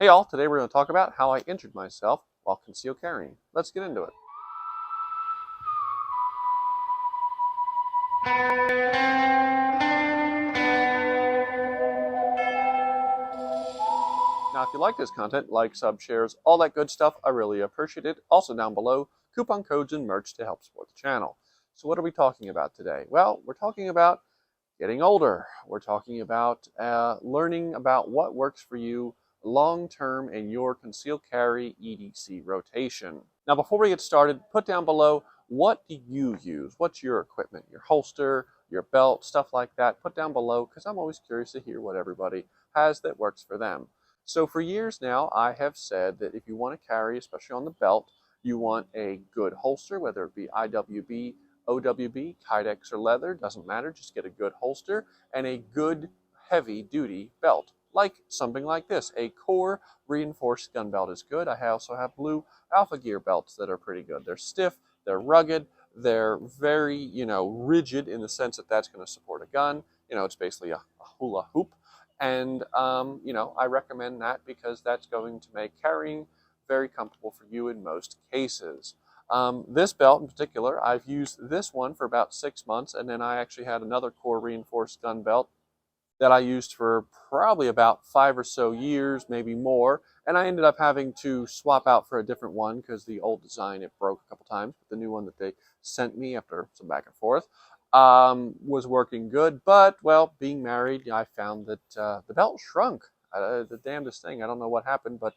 Hey all, today we're going to talk about how I injured myself while concealed carrying. Let's get into it. Now if you like this content, like, sub, shares, all that good stuff, I really appreciate it. Also down below, coupon codes and merch to help support the channel. So what are we talking about today? Well, we're talking about getting older. We're talking about learning about what works for you long term in your concealed carry EDC rotation. Now, before we get started, put down below, what do you use? What's your equipment? Your holster, your belt, stuff like that. Put down below because I'm always curious to hear what everybody has that works for them. So for years now, I have said that if you want to carry, especially on the belt, you want a good holster, whether it be IWB, OWB, Kydex, or leather, doesn't matter, just get a good holster and a good heavy duty belt, like something like this. A core reinforced gun belt is good. I also have blue Alpha Gear belts that are pretty good. They're stiff, they're rugged, they're very, rigid in the sense that that's going to support a gun. It's basically a hula hoop. And, I recommend that because that's going to make carrying very comfortable for you in most cases. This belt in particular, I've used this one for about 6 months, and then I actually had another core reinforced gun belt that I used for probably about 5 or so years, maybe more. And I ended up having to swap out for a different one because the old design, it broke a couple times. But the new one that they sent me after some back and forth was working good. But, well, being married, I found that the belt shrunk. The damnedest thing. I don't know what happened, but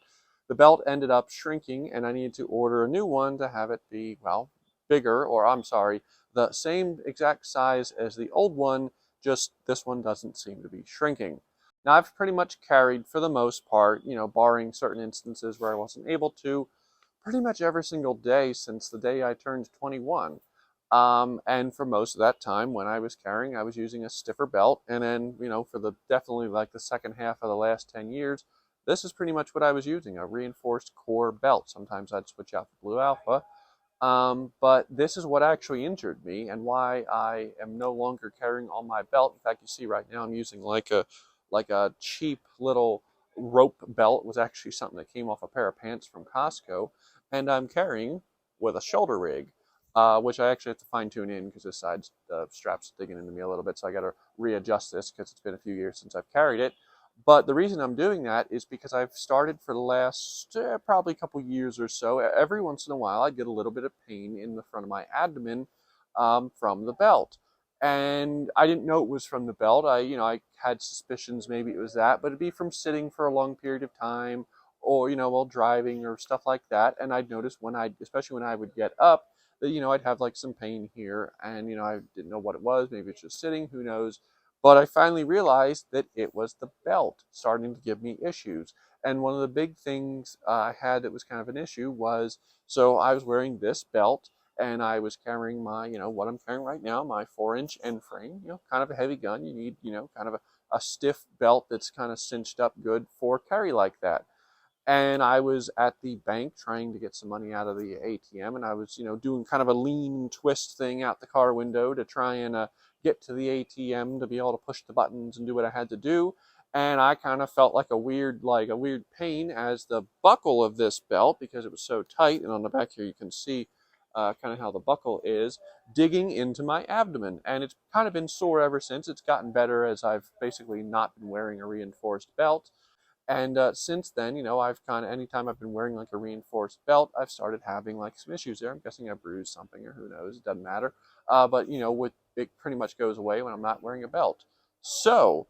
the belt ended up shrinking, and I needed to order a new one to have it be, well, bigger, or I'm sorry, the same exact size as the old one, just this one doesn't seem to be shrinking. Now, I've pretty much carried, for the most part, barring certain instances where I wasn't able to, pretty much every single day since the day I turned 21. And for most of that time when I was carrying, I was using a stiffer belt. And then, for the definitely like the second half of the last 10 years, this is pretty much what I was using, a reinforced core belt. Sometimes I'd switch out the Blue Alpha. But this is what actually injured me and why I am no longer carrying on my belt. In fact, you see right now I'm using like a cheap little rope belt. It was actually something that came off a pair of pants from Costco, and I'm carrying with a shoulder rig, which I actually have to fine tune in because this side strap's digging into me a little bit, so I got to readjust this because it's been a few years since I've carried it. But the reason I'm doing that is because I've started for the last probably a couple years or so. Every once in a while, I get a little bit of pain in the front of my abdomen from the belt, and I didn't know it was from the belt. I had suspicions maybe it was that, but it'd be from sitting for a long period of time, or while driving or stuff like that. And I'd notice especially when I would get up, that I'd have like some pain here, and I didn't know what it was. Maybe it's just sitting. Who knows? But I finally realized that it was the belt starting to give me issues. And one of the big things I had that was kind of an issue was, so I was wearing this belt and I was carrying my, what I'm carrying right now, my 4-inch end frame, kind of a heavy gun. You need, kind of a stiff belt that's kind of cinched up good for carry like that. And I was at the bank trying to get some money out of the ATM, and I was, doing kind of a lean twist thing out the car window to try and get to the ATM to be able to push the buttons and do what I had to do. And I kind of felt like a weird pain as the buckle of this belt, because it was so tight, and on the back here you can see kind of how the buckle is digging into my abdomen. And it's kind of been sore ever since. It's gotten better as I've basically not been wearing a reinforced belt. And since then, I've kind of, anytime I've been wearing like a reinforced belt, I've started having like some issues there. I'm guessing I bruised something, or who knows, it doesn't matter. But, it pretty much goes away when I'm not wearing a belt. So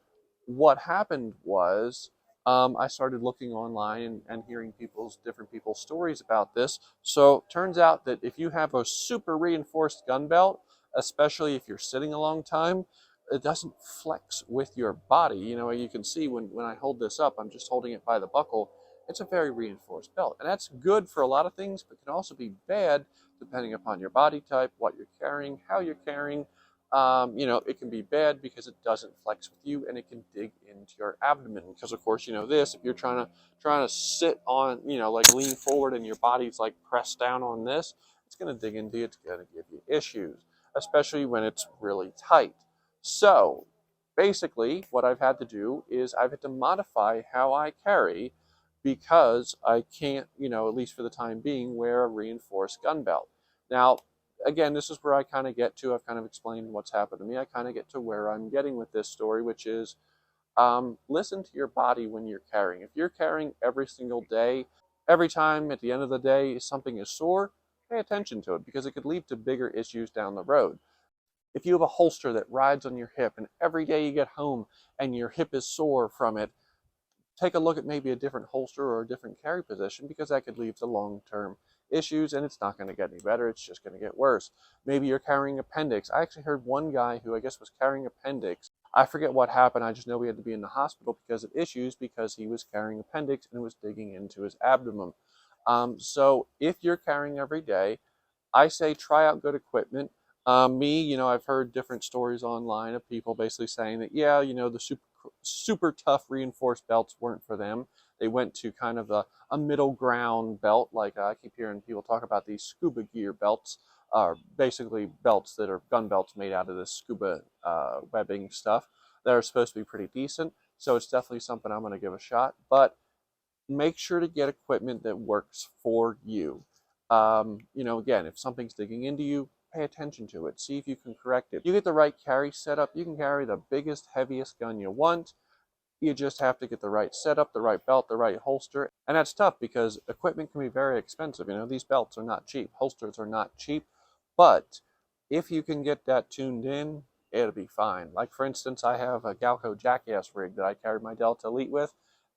what happened was I started looking online and hearing different people's stories about this. So turns out that if you have a super reinforced gun belt, especially if you're sitting a long time, it doesn't flex with your body. You can see when I hold this up, I'm just holding it by the buckle. It's a very reinforced belt. And that's good for a lot of things, but can also be bad depending upon your body type, what you're carrying, how you're carrying. It can be bad because it doesn't flex with you, and it can dig into your abdomen. Because of course, this, if you're trying to sit on, like lean forward and your body's like pressed down on this, it's going to dig into you. It's going to give you issues, especially when it's really tight. So basically what I've had to do is I've had to modify how I carry because I can't, at least for the time being, wear a reinforced gun belt. Now, again, this is where I kind of get to, I've kind of explained what's happened to me. I kind of get to where I'm getting with this story, which is listen to your body when you're carrying. If you're carrying every single day, every time at the end of the day something is sore, pay attention to it because it could lead to bigger issues down the road. If you have a holster that rides on your hip and every day you get home and your hip is sore from it, take a look at maybe a different holster or a different carry position because that could lead to long-term issues and it's not going to get any better. It's just going to get worse. Maybe you're carrying appendix. I actually heard one guy who I guess was carrying appendix. I forget what happened. I just know he had to be in the hospital because of issues because he was carrying appendix and it was digging into his abdomen. So if you're carrying every day, I say try out good equipment. I've heard different stories online of people basically saying that, yeah, the super tough reinforced belts weren't for them. They went to kind of a middle ground belt, like I keep hearing people talk about these scuba gear belts, basically belts that are gun belts made out of this scuba webbing stuff that are supposed to be pretty decent. So it's definitely something I'm going to give a shot. But make sure to get equipment that works for you. Again, if something's digging into you, pay attention to it. See if you can correct it. You get the right carry setup, you can carry the biggest, heaviest gun you want. You just have to get the right setup, the right belt, the right holster. And that's tough because equipment can be very expensive. These belts are not cheap. Holsters are not cheap. But if you can get that tuned in, it'll be fine. Like, for instance, I have a Galco Jackass rig that I carried my Delta Elite with.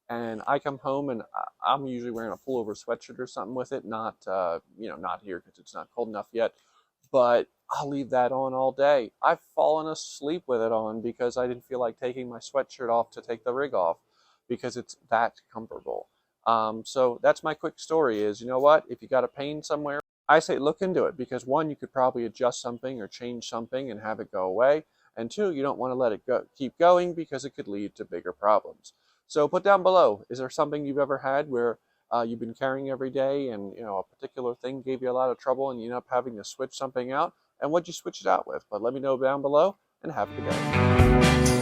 And I come home and I'm usually wearing a pullover sweatshirt or something with it. Not here because it's not cold enough yet. But I'll leave that on all day. I've fallen asleep with it on because I didn't feel like taking my sweatshirt off to take the rig off because it's that comfortable. So that's my quick story is, you know what? If you got a pain somewhere, I say look into it because one, you could probably adjust something or change something and have it go away. And two, you don't want to let it keep going because it could lead to bigger problems. So put down below, is there something you've ever had where you've been carrying every day and a particular thing gave you a lot of trouble and you end up having to switch something out? And what'd you switch it out with? But let me know down below and have a good day.